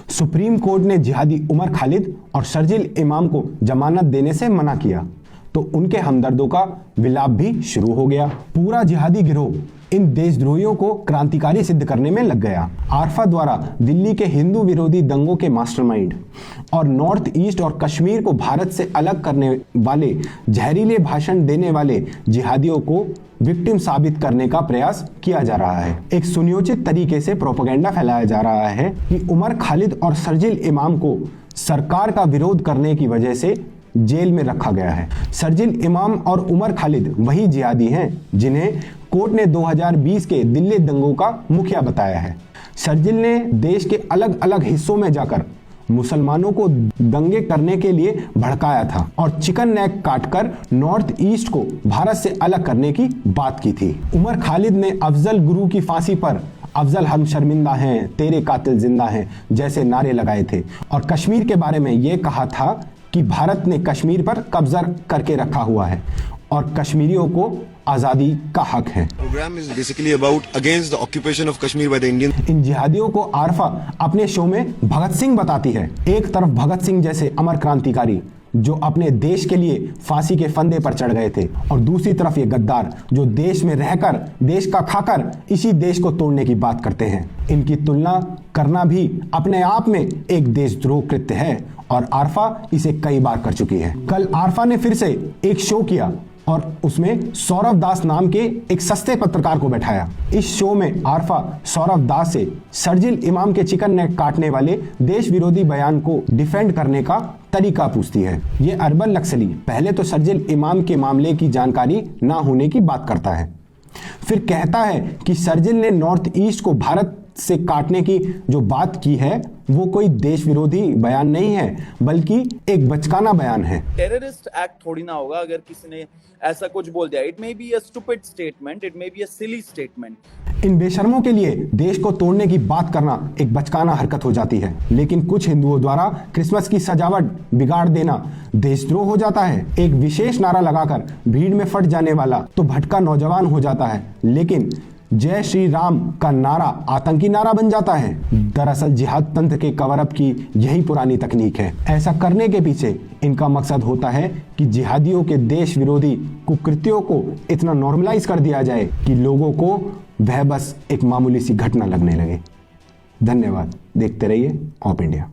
Supreme court ने जिहादी उमर खालिद और शर्जील इमाम को जमानत देने से मना किया तो उनके हमदर्दों का विलाप भी शुरू हो गया। पूरा जिहादी गिरोह इन देशद्रोहियों को क्रांतिकारी सिद्ध करने में लग गया। आरफा द्वारा दिल्ली के हिंदू विरोधी दंगों के मास्टरमाइंड और नॉर्थ ईस्ट और कश्मीर को भारत से अलग करने वाले जहरीले भाषण देने वाले जिहादियों को विक्टिम साबित करने का प्रयास किया जा रहा है। एक सुनियोजित तरीके से प्रोपेगेंडा फैलाया जा रहा है कि उमर खालिद और शर्जील इमाम को सरकार का विरोध करने की वजह से जेल में रखा गया है। शर्जील इमाम और उमर खालिद वही जिहादी हैं जिन्हें कोर्ट ने 2020 के दिल्ली दंगों का मुखिया बताया है। शर्जील ने देश के अलग अलग हिस्सों में जाकर मुसलमानों को दंगे करने के लिए भड़काया था और चिकन नेक काटकर नॉर्थ ईस्ट को भारत से अलग करने की बात की थी। उमर खालिद ने अफजल गुरु की फांसी पर अफजल हम शर्मिंदा हैं, तेरे कातिल जिंदा हैं जैसे नारे लगाए थे और कश्मीर के बारे में यह कहा था कि भारत ने कश्मीर पर कब्जा करके रखा हुआ है और कश्मीरियों को आजादी का हक है। Program is basically about against the occupation of Kashmir by the Indian. इन जिहादियों को आरफा अपने शो में भगत सिंह बताती है। एक तरफ भगत सिंह जैसे अमर क्रांतिकारी जो अपने देश के लिए फांसी के फंदे पर चढ़ गए थे और दूसरी तरफ ये गद्दार जो देश में रहकर देश का खाकर इसी देश को तोड़ने की बात करते हैं। इनकी तुलना करना भी अपने आप में एक देशद्रोह कृत्य है और आरफा इसे कई बार कर चुकी है। कल आरफा ने फिर से एक शो किया और उसमें सौरभ दास नाम के एक सस्ते पत्रकार को बैठाया। इस शो में आरफा सौरभ दास से शर्जील इमाम के चिकन नेक काटने वाले देश विरोधी बयान को डिफेंड करने का तरीका पूछती है। ये अर्बन नक्सली पहले तो शर्जील इमाम के मामले की जानकारी ना होने की बात करता है, फिर कहता है कि शर्जील ने नॉर्थ ईस्ट को भारत से काटने की जो बात की है वो कोई देश विरोधी बयान नहीं है बल्कि एक बचकाना बयान है। टेररिस्ट एक्ट थोड़ी ना होगा अगर किसी ने ऐसा कुछ बोल दिया। It may be a stupid statement, it may be a silly statement. इन बेशर्मों के लिए देश को तोड़ने की बात करना एक बचकाना हरकत हो जाती है, लेकिन कुछ हिंदुओं द्वारा क्रिसमस की सजावट बिगाड़ देना देशद्रोह हो जाता है। एक विशेष नारा लगाकर भीड़ में फट जाने वाला तो भटका नौजवान हो जाता है, लेकिन जय श्री राम का नारा आतंकी नारा बन जाता है। दरअसल जिहाद तंत्र के कवर अप की यही पुरानी तकनीक है। ऐसा करने के पीछे इनका मकसद होता है कि जिहादियों के देश विरोधी कुकृत्यों को इतना नॉर्मलाइज कर दिया जाए कि लोगों को वह बस एक मामूली सी घटना लगने लगे। धन्यवाद। देखते रहिए ऑप इंडिया।